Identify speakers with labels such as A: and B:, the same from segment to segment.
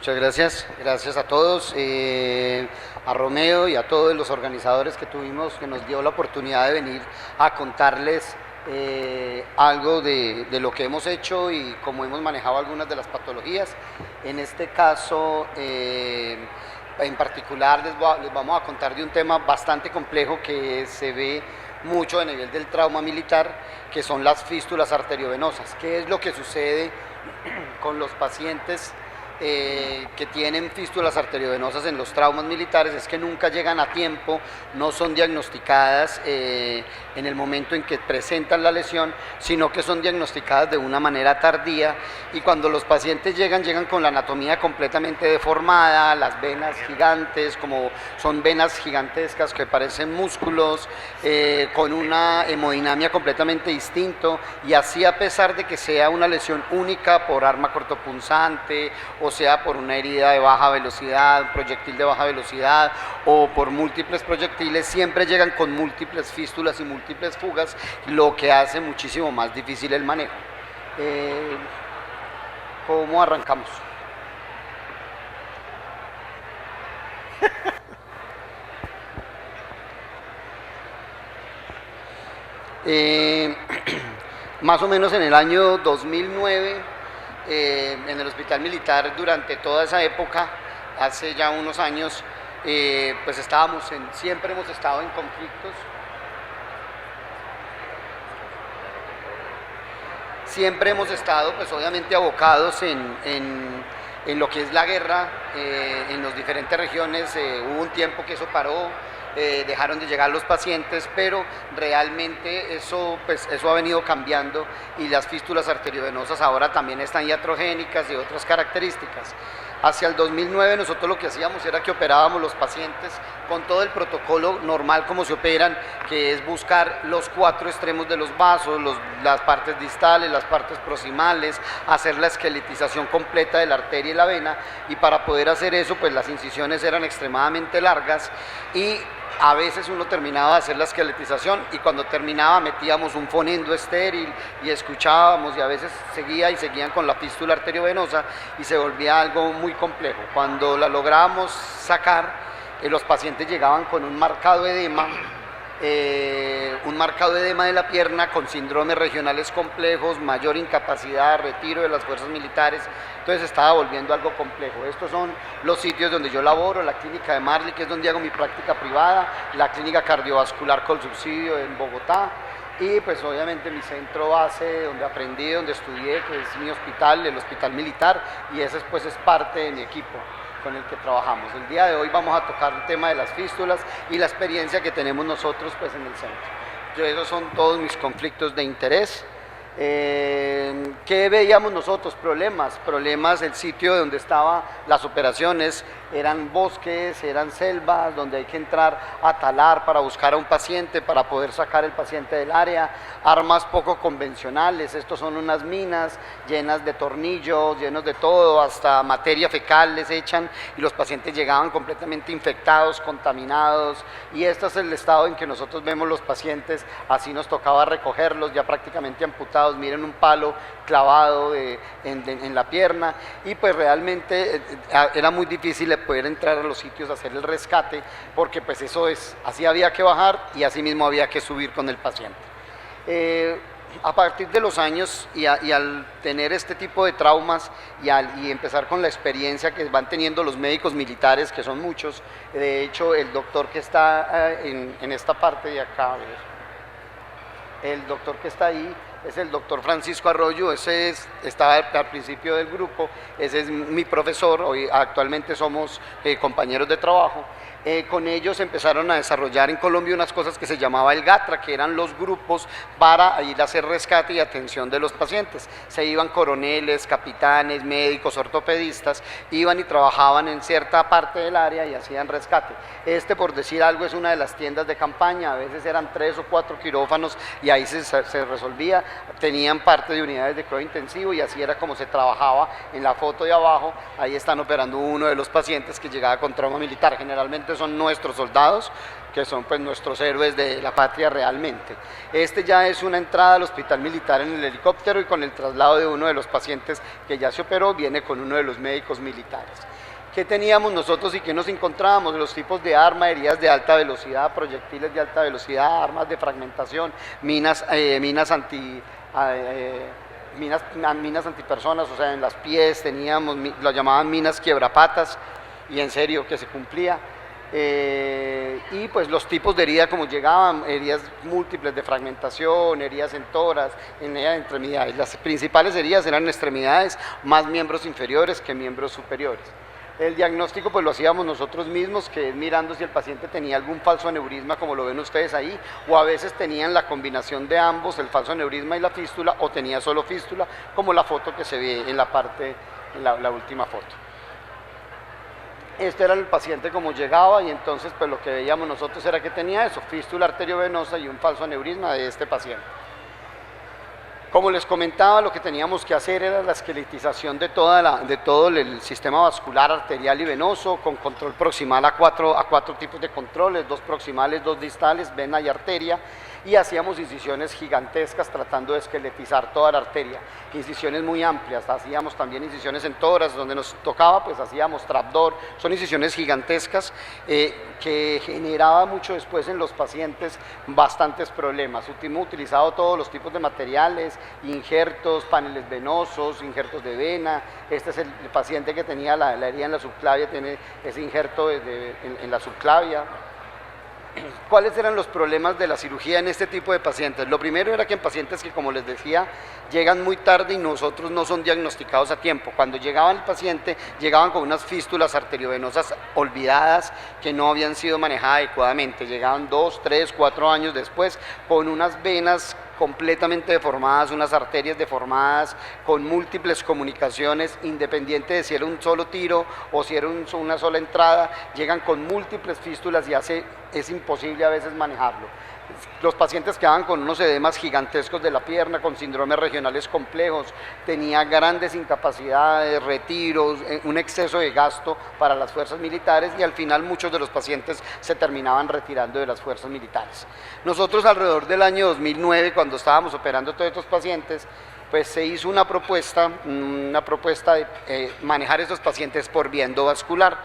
A: Muchas gracias, gracias a todos, a Romeo y a todos los organizadores que tuvimos, que nos dio la oportunidad de venir a contarles algo de lo que hemos hecho y cómo hemos manejado algunas de las patologías. En este caso, en particular, les vamos a contar de un tema bastante complejo que se ve mucho a nivel del trauma militar, que son las fístulas arteriovenosas. ¿Qué es lo que sucede con los pacientes que tienen fístulas arteriovenosas en los traumas militares? Es que nunca llegan a tiempo, no son diagnosticadas en el momento en que presentan la lesión, sino que son diagnosticadas de una manera tardía, y cuando los pacientes llegan con la anatomía completamente deformada, las venas gigantes, como son venas gigantescas que parecen músculos, con una hemodinamia completamente distinto, y así a pesar de que sea una lesión única por arma cortopunzante, o sea por una herida de baja velocidad, un proyectil de baja velocidad, o por múltiples proyectiles, siempre llegan con múltiples fístulas y múltiples fugas, lo que hace muchísimo más difícil el manejo. ¿Cómo arrancamos? Más o menos en el año 2009, en el hospital militar, durante toda esa época, hace ya unos años, pues siempre hemos estado en conflictos. Siempre hemos estado, pues obviamente, abocados en lo que es la guerra, en las diferentes regiones. Hubo un tiempo que eso paró, dejaron de llegar los pacientes, pero realmente eso ha venido cambiando, y las fístulas arteriovenosas ahora también están iatrogénicas y otras características. Hacia el 2009 nosotros lo que hacíamos era que operábamos los pacientes con todo el protocolo normal como se operan, que es buscar los 4 extremos de los vasos, las partes distales, las partes proximales, hacer la esqueletización completa de la arteria y la vena, y para poder hacer eso, pues las incisiones eran extremadamente largas, y a veces uno terminaba de hacer la esqueletización y cuando terminaba metíamos un fonendo estéril y escuchábamos, y a veces seguían con la fístula arteriovenosa y se volvía algo muy complejo. Cuando la lográbamos sacar, los pacientes llegaban con un marcado edema de la pierna, con síndromes regionales complejos, mayor incapacidad, retiro de las fuerzas militares. Entonces estaba volviendo algo complejo. Estos son los sitios donde yo laboro: la clínica de Marley, que es donde hago mi práctica privada, la clínica cardiovascular Colsubsidio en Bogotá, y pues obviamente mi centro base, donde aprendí, donde estudié, que es mi hospital, el hospital militar, y ese pues es parte de mi equipo con el que trabajamos. El día de hoy vamos a tocar el tema de las fístulas y la experiencia que tenemos nosotros pues en el centro. Esos son todos mis conflictos de interés. ¿Qué veíamos nosotros? Problemas, el sitio donde estaban las operaciones eran bosques, eran selvas, donde hay que entrar a talar para buscar a un paciente, para poder sacar el paciente del área, armas poco convencionales. Estos son unas minas llenas de tornillos, llenos de todo, hasta materia fecal les echan, y los pacientes llegaban completamente infectados, contaminados, y este es el estado en que nosotros vemos los pacientes. Así nos tocaba recogerlos ya prácticamente amputados. Miren, un palo clavado en la pierna, y pues realmente era muy difícil de poder entrar a los sitios a hacer el rescate, porque pues así había que bajar y así mismo había que subir con el paciente. A partir de los años y al tener este tipo de traumas y empezar con la experiencia que van teniendo los médicos militares, que son muchos, de hecho el doctor que está en esta parte de acá, el doctor que está ahí, es el doctor Francisco Arroyo. Estaba al principio del grupo, ese es mi profesor, hoy actualmente somos compañeros de trabajo. Con ellos empezaron a desarrollar en Colombia unas cosas que se llamaba el GATRA, que eran los grupos para ir a hacer rescate y atención de los pacientes. Se iban coroneles, capitanes, médicos, ortopedistas, iban y trabajaban en cierta parte del área y hacían rescate. Por decir algo, es una de las tiendas de campaña. A veces eran 3 o 4 quirófanos y ahí se resolvía. Tenían parte de unidades de cuidado intensivo, y así era como se trabajaba. En la foto de abajo, ahí están operando uno de los pacientes que llegaba con trauma militar. Generalmente son nuestros soldados, que son pues nuestros héroes de la patria realmente. Ya es una entrada al hospital militar en el helicóptero, y con el traslado de uno de los pacientes que ya se operó, viene con uno de los médicos militares. ¿Qué teníamos nosotros y qué nos encontrábamos? Los tipos de arma, heridas de alta velocidad, proyectiles de alta velocidad, armas de fragmentación, minas antipersonas, o sea, en las pies teníamos, lo llamaban minas quiebrapatas, y en serio que se cumplía. Y pues los tipos de herida como llegaban, heridas múltiples de fragmentación, heridas en toras, en extremidades. Las principales heridas eran en extremidades, más miembros inferiores que miembros superiores. El diagnóstico pues lo hacíamos nosotros mismos, que es mirando si el paciente tenía algún falso aneurisma, como lo ven ustedes ahí, o a veces tenían la combinación de ambos, el falso aneurisma y la fístula, o tenía solo fístula, como la foto que se ve en la parte, en la última foto. Este era el paciente como llegaba, y entonces pues lo que veíamos nosotros era que tenía eso, fístula arteriovenosa y un falso aneurisma de este paciente. Como les comentaba, lo que teníamos que hacer era la esqueletización de todo el sistema vascular arterial y venoso, con control proximal a cuatro tipos de controles, 2 proximales, 2 distales, vena y arteria, y hacíamos incisiones gigantescas tratando de esqueletizar toda la arteria, incisiones muy amplias, hacíamos también incisiones en toras, donde nos tocaba pues hacíamos trapdoor, son incisiones gigantescas que generaba mucho después en los pacientes bastantes problemas. Hemos utilizado todos los tipos de materiales, injertos, paneles venosos, injertos de vena. Este es el paciente que tenía la herida en la subclavia, tiene ese injerto en la subclavia. ¿Cuáles eran los problemas de la cirugía en este tipo de pacientes? Lo primero era que en pacientes que, como les decía, llegan muy tarde y nosotros no son diagnosticados a tiempo. Cuando llegaba el paciente, llegaban con unas fístulas arteriovenosas olvidadas que no habían sido manejadas adecuadamente. Llegaban 2, 3, 4 años después con unas venas completamente deformadas, unas arterias deformadas, con múltiples comunicaciones, independiente de si era un solo tiro o si era una sola entrada, llegan con múltiples fístulas y es imposible a veces manejarlo. Los pacientes quedaban con unos edemas gigantescos de la pierna, con síndromes regionales complejos, tenía grandes incapacidades, retiros, un exceso de gasto para las fuerzas militares, y al final muchos de los pacientes se terminaban retirando de las fuerzas militares. Nosotros alrededor del año 2009, cuando estábamos operando todos estos pacientes, pues se hizo una propuesta de manejar estos pacientes por vía endovascular.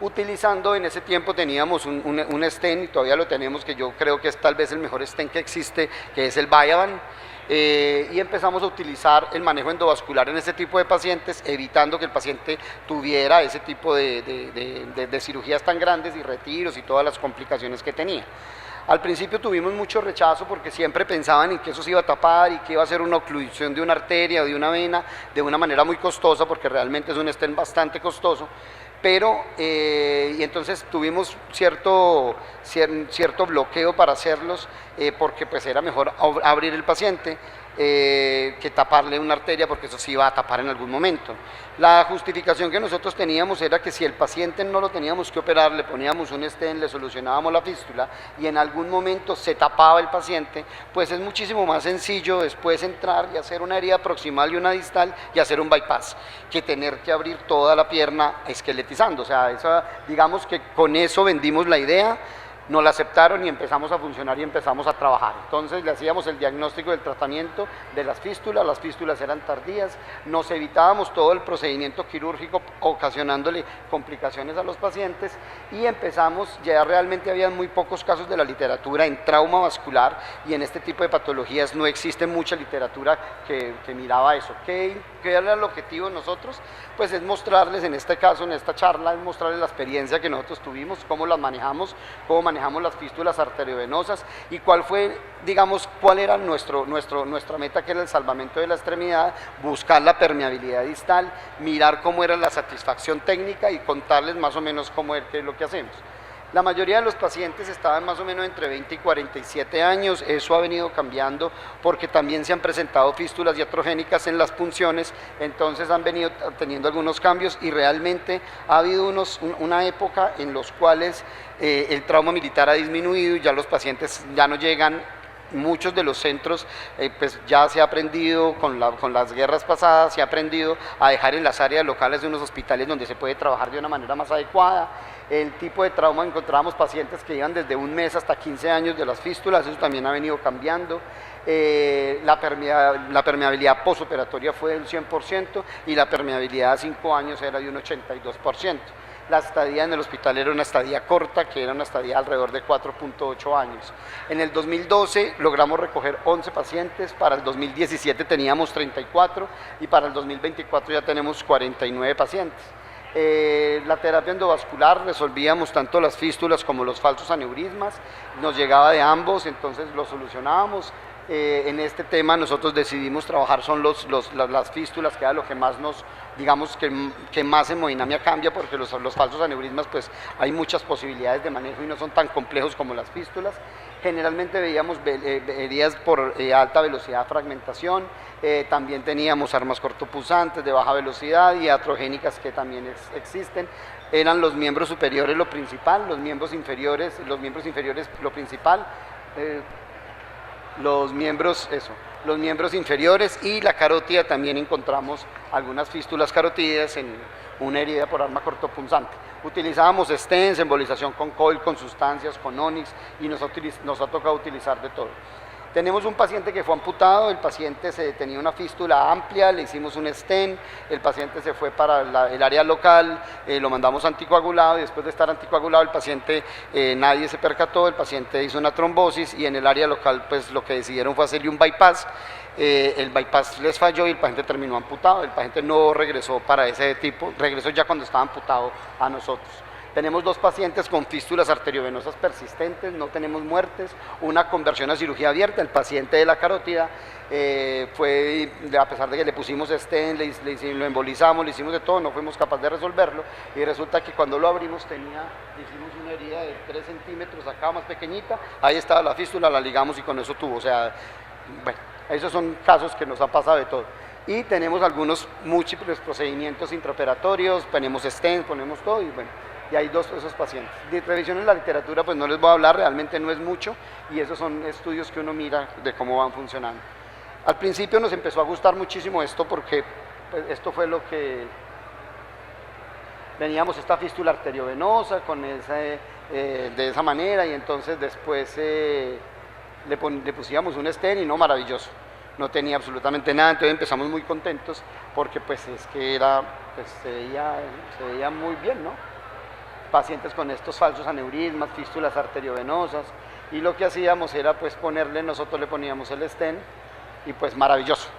A: Utilizando, en ese tiempo teníamos un stent, y todavía lo tenemos, que yo creo que es tal vez el mejor stent que existe, que es el Viaban, y empezamos a utilizar el manejo endovascular en este tipo de pacientes, evitando que el paciente tuviera ese tipo de cirugías tan grandes y retiros y todas las complicaciones que tenía. Al principio tuvimos mucho rechazo porque siempre pensaban en que eso se iba a tapar y que iba a ser una oclusión de una arteria o de una vena de una manera muy costosa, porque realmente es un stent bastante costoso. Pero, y entonces tuvimos cierto bloqueo para hacerlos, porque pues era mejor abrir el paciente que taparle una arteria, porque eso se iba a tapar en algún momento. La justificación que nosotros teníamos era que si el paciente no lo teníamos que operar, le poníamos un stent, le solucionábamos la fístula y en algún momento se tapaba el paciente, pues es muchísimo más sencillo después entrar y hacer una herida proximal y una distal y hacer un bypass, que tener que abrir toda la pierna esqueletizando. O sea, digamos que con eso vendimos la idea, nos la aceptaron y empezamos a funcionar y empezamos a trabajar. Entonces le hacíamos el diagnóstico del tratamiento de las fístulas eran tardías, nos evitábamos todo el procedimiento quirúrgico ocasionándole complicaciones a los pacientes, y empezamos, ya realmente había muy pocos casos de la literatura en trauma vascular, y en este tipo de patologías no existe mucha literatura que miraba eso. ¿Qué era el objetivo de nosotros? Pues es mostrarles, en este caso, en esta charla, es mostrarles la experiencia que nosotros tuvimos, cómo las manejamos, cómo manejamos las fístulas arteriovenosas y cuál era nuestra meta, que era el salvamento de la extremidad, buscar la permeabilidad distal, mirar cómo era la satisfacción técnica y contarles más o menos qué es lo que hacemos. La mayoría de los pacientes estaban más o menos entre 20 y 47 años, eso ha venido cambiando porque también se han presentado fístulas iatrogénicas en las punciones, entonces han venido teniendo algunos cambios, y realmente ha habido una época en los cuales el trauma militar ha disminuido y ya los pacientes ya no llegan. Muchos de los centros, pues ya se ha aprendido con las guerras pasadas, se ha aprendido a dejar en las áreas locales de unos hospitales donde se puede trabajar de una manera más adecuada. El tipo de trauma, encontramos pacientes que iban desde 1 mes hasta 15 años de las fístulas, eso también ha venido cambiando. La permeabilidad postoperatoria fue del 100% y la permeabilidad a 5 años era de un 82%. La estadía en el hospital era una estadía corta, que era una estadía alrededor de 4.8 años. En el 2012 logramos recoger 11 pacientes, para el 2017 teníamos 34 y para el 2024 ya tenemos 49 pacientes. La terapia endovascular resolvíamos tanto las fístulas como los falsos aneurismas, nos llegaba de ambos, entonces lo solucionábamos. En este tema nosotros decidimos trabajar son las fístulas, que era lo que más nos, digamos, que más hemodinamia cambia, porque los falsos aneurismas pues hay muchas posibilidades de manejo y no son tan complejos como las fístulas. Generalmente veíamos heridas por alta velocidad de fragmentación, también teníamos armas cortopulsantes de baja velocidad y iatrogénicas que también existen. Eran los miembros superiores lo principal, los miembros inferiores lo principal. Los miembros inferiores y la carótida, también encontramos algunas fístulas carotídeas en una herida por arma cortopunzante. Utilizábamos stents, embolización con coil, con sustancias, con Onyx, y nos ha tocado utilizar de todo. Tenemos un paciente que fue amputado, el paciente tenía una fístula amplia, le hicimos un stent, el paciente se fue para el área local, lo mandamos anticoagulado y después de estar anticoagulado el paciente, nadie se percató, el paciente hizo una trombosis y en el área local pues lo que decidieron fue hacerle un bypass. El bypass les falló y el paciente terminó amputado, el paciente no regresó para ese tipo, regresó ya cuando estaba amputado a nosotros. Tenemos 2 pacientes con fístulas arteriovenosas persistentes, no tenemos muertes, una conversión a cirugía abierta. El paciente de la carótida fue, a pesar de que le pusimos stent, lo embolizamos, le hicimos de todo, no fuimos capaces de resolverlo, y resulta que cuando lo abrimos hicimos una herida de 3 centímetros acá, más pequeñita, ahí estaba la fístula, la ligamos y con eso tuvo, o sea, bueno, esos son casos que nos ha pasado de todo. Y tenemos algunos múltiples procedimientos intraoperatorios, ponemos stent, ponemos todo, y bueno, y hay 2 de esos pacientes. De revisión en la literatura pues no les voy a hablar, realmente no es mucho, y esos son estudios que uno mira de cómo van funcionando. Al principio nos empezó a gustar muchísimo esto porque pues, esto fue lo que veníamos, esta fístula arteriovenosa con de esa manera, y entonces después le pusimos un stent y no, maravilloso, no tenía absolutamente nada, entonces empezamos muy contentos porque pues es que pues, se veía muy bien, ¿no? Pacientes con estos falsos aneurismas, fístulas arteriovenosas, y lo que hacíamos era pues nosotros le poníamos el stent y pues maravilloso.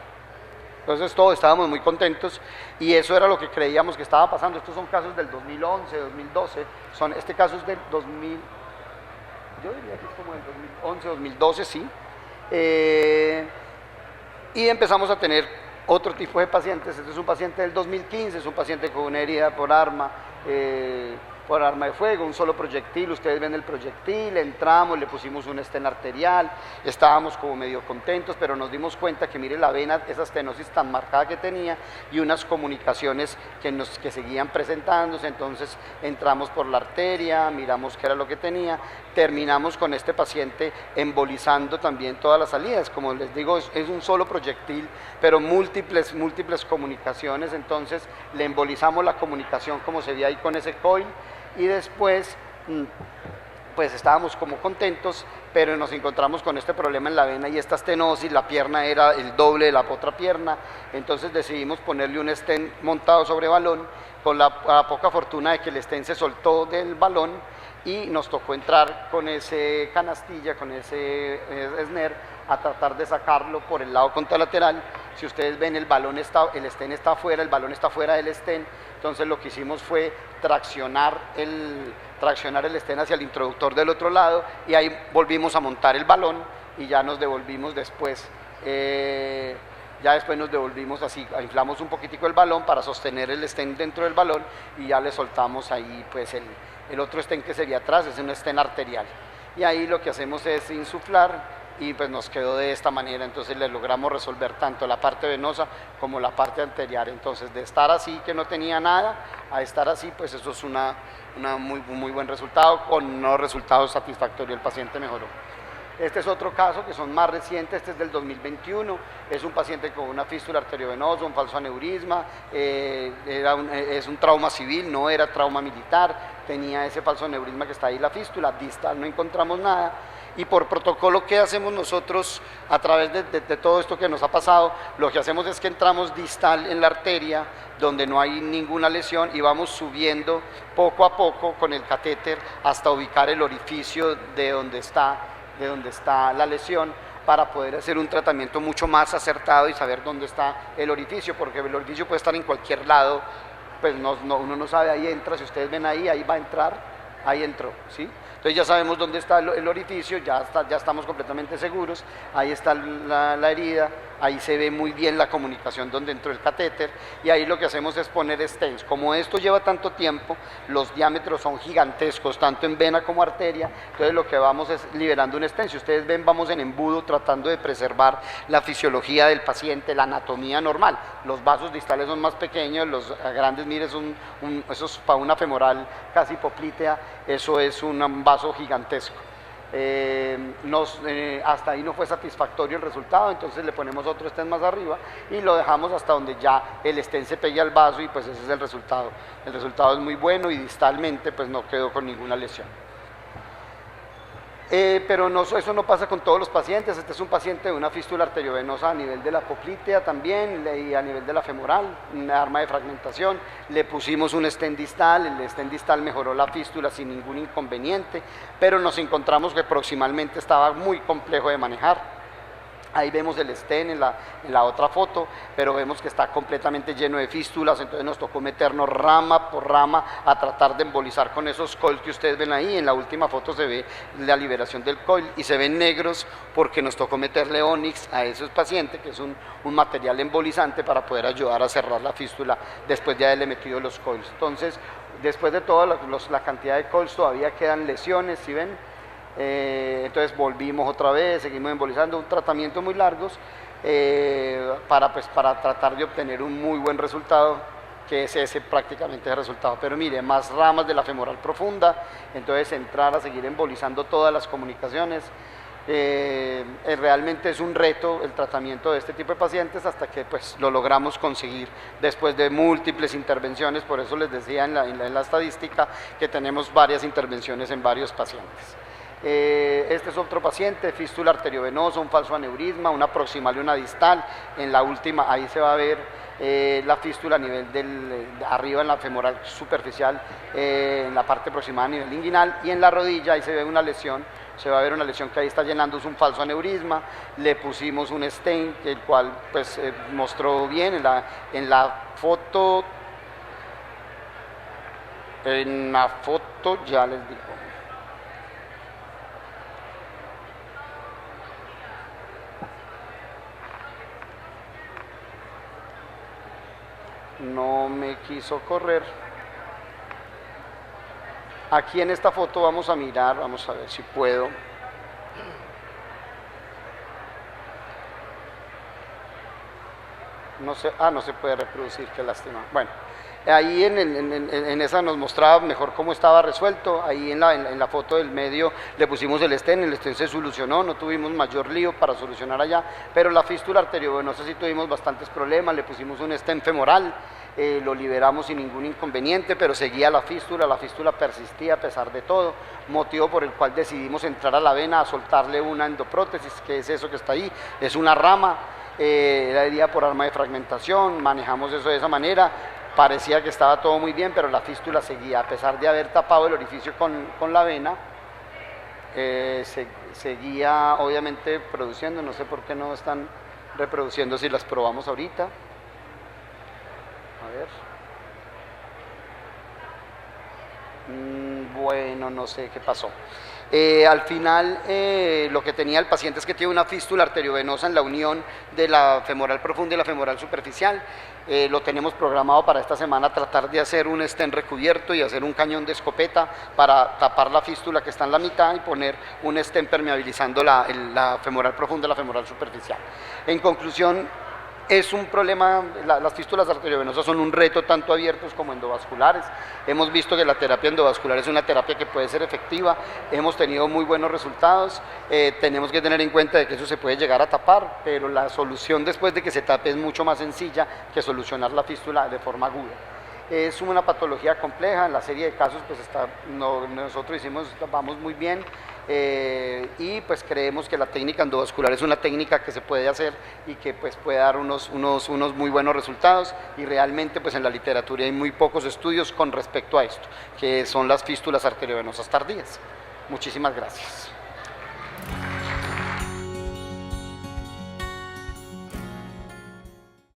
A: Entonces todos estábamos muy contentos y eso era lo que creíamos que estaba pasando. Estos son casos del 2011, 2012, este caso es del 2000, yo diría que es como del 2011, 2012, sí. Y empezamos a tener otro tipo de pacientes. Este es un paciente del 2015, es un paciente con una herida por arma de fuego, un solo proyectil, ustedes ven el proyectil, entramos, le pusimos un stent arterial, estábamos como medio contentos, pero nos dimos cuenta que mire la vena, esa estenosis tan marcada que tenía y unas comunicaciones que seguían presentándose, entonces entramos por la arteria, miramos qué era lo que tenía, terminamos con este paciente embolizando también todas las salidas, como les digo, es un solo proyectil, pero múltiples comunicaciones, entonces le embolizamos la comunicación como se ve ahí con ese coil, y después pues estábamos como contentos, pero nos encontramos con este problema en la vena y esta estenosis, la pierna era el doble de la otra pierna, entonces decidimos ponerle un stent montado sobre balón, con la poca fortuna de que el stent se soltó del balón y nos tocó entrar con ese canastilla, con ese snare, a tratar de sacarlo por el lado contralateral. Si ustedes ven, el stent está afuera, el balón está fuera del stent, entonces lo que hicimos fue traccionar el stent hacia el introductor del otro lado y ahí volvimos a montar el balón y ya nos devolvimos después. Ya después nos devolvimos así, inflamos un poquitico el balón para sostener el stent dentro del balón y ya le soltamos ahí pues el otro stent que sería atrás, es un stent arterial. Y ahí lo que hacemos es insuflar y pues nos quedó de esta manera, entonces le logramos resolver tanto la parte venosa como la parte anterior. Entonces de estar así que no tenía nada a estar así, pues eso es una muy buen resultado, con unos resultados satisfactorios, el paciente mejoró. Este es otro caso que son más recientes, este es del 2021, es un paciente con una fístula arteriovenosa, un falso aneurisma, es un trauma civil, no era trauma militar, tenía ese falso aneurisma que está ahí, la fístula distal, no encontramos nada, Y por protocolo, ¿qué hacemos nosotros a través de todo esto que nos ha pasado? Lo que hacemos es que entramos distal en la arteria, donde no hay ninguna lesión, y vamos subiendo poco a poco con el catéter hasta ubicar el orificio de donde está la lesión, para poder hacer un tratamiento mucho más acertado y saber dónde está el orificio, porque el orificio puede estar en cualquier lado, pues uno no sabe, ahí entra, si ustedes ven ahí va a entrar, ahí entró, ¿sí? Entonces ya sabemos dónde está el orificio, ya estamos completamente seguros, ahí está la herida, ahí se ve muy bien la comunicación donde entró el catéter, y ahí lo que hacemos es poner stents. Como esto lleva tanto tiempo, los diámetros son gigantescos, tanto en vena como arteria, entonces lo que vamos es liberando un stent. Si ustedes ven, vamos en embudo tratando de preservar la fisiología del paciente, la anatomía normal. Los vasos distales son más pequeños, los grandes, mire, eso es para una femoral casi poplitea, eso es un vaso gigantesco. Hasta ahí no fue satisfactorio el resultado, entonces le ponemos otro stent más arriba y lo dejamos hasta donde ya el stent se pegue al vaso, y pues ese es el resultado. El resultado es muy bueno y distalmente pues no quedó con ninguna lesión. Pero eso no pasa con todos los pacientes. Este es un paciente de una fístula arteriovenosa a nivel de la poplitea también, y a nivel de la femoral, una arma de fragmentación. Le pusimos un stent distal, el stent distal mejoró la fístula sin ningún inconveniente, pero nos encontramos que proximalmente estaba muy complejo de manejar. Ahí vemos el stent en la otra foto, pero vemos que está completamente lleno de fístulas, entonces nos tocó meternos rama por rama a tratar de embolizar con esos coils que ustedes ven ahí. En la última foto se ve la liberación del coil y se ven negros porque nos tocó meterle Onyx a esos pacientes, que es un material embolizante para poder ayudar a cerrar la fístula después de haberle metido los coils. Entonces, después de toda la cantidad de coils, todavía quedan lesiones, ¿sí ven? Entonces volvimos otra vez, seguimos embolizando, un tratamiento muy largo para tratar de obtener un muy buen resultado, que es ese prácticamente el resultado. Pero mire, más ramas de la femoral profunda, entonces entrar a seguir embolizando todas las comunicaciones. Realmente es un reto el tratamiento de este tipo de pacientes, hasta que pues lo logramos conseguir después de múltiples intervenciones. Por eso les decía en la estadística que tenemos varias intervenciones en varios pacientes. Este es otro paciente, fístula arteriovenosa, un falso aneurisma, una proximal y una distal. En la última, ahí se va a ver la fístula a nivel arriba en la femoral superficial, en la parte proximal a nivel inguinal, y en la rodilla ahí se ve una lesión. Se va a ver una lesión que ahí está llenando, es un falso aneurisma. Le pusimos un stent, el cual pues mostró bien en la foto ya les digo. No me quiso correr. Aquí en esta foto vamos a mirar, vamos a ver si puedo. No sé, no se puede reproducir, qué lástima. Bueno, ahí en esa nos mostraba mejor cómo estaba resuelto. Ahí en la foto del medio le pusimos el stent se solucionó, no tuvimos mayor lío para solucionar allá, pero la fístula arteriovenosa sí tuvimos bastantes problemas. Le pusimos un stent femoral, lo liberamos sin ningún inconveniente, pero seguía la fístula persistía a pesar de todo, motivo por el cual decidimos entrar a la vena a soltarle una endoprótesis, que es eso que está ahí, es una rama. Era herida por arma de fragmentación, manejamos eso de esa manera. Parecía que estaba todo muy bien, pero la fístula seguía, a pesar de haber tapado el orificio con la vena, seguía obviamente produciendo. No sé por qué no están reproduciendo, si las probamos ahorita. A ver. Bueno, no sé qué pasó. Al final lo que tenía el paciente es que tiene una fístula arteriovenosa en la unión de la femoral profunda y la femoral superficial. Lo tenemos programado para esta semana tratar de hacer un stent recubierto y hacer un cañón de escopeta para tapar la fístula que está en la mitad y poner un stent permeabilizando la femoral profunda y la femoral superficial. En conclusión, es un problema. Las fístulas arteriovenosas son un reto tanto abiertos como endovasculares. Hemos visto que la terapia endovascular es una terapia que puede ser efectiva, hemos tenido muy buenos resultados. Tenemos que tener en cuenta de que eso se puede llegar a tapar, pero la solución después de que se tape es mucho más sencilla que solucionar la fístula de forma aguda. Es una patología compleja. En la serie de casos pues nosotros vamos muy bien. y pues creemos que la técnica endovascular es una técnica que se puede hacer y que pues puede dar unos muy buenos resultados, y realmente pues en la literatura hay muy pocos estudios con respecto a esto, que son las fístulas arteriovenosas tardías. Muchísimas gracias.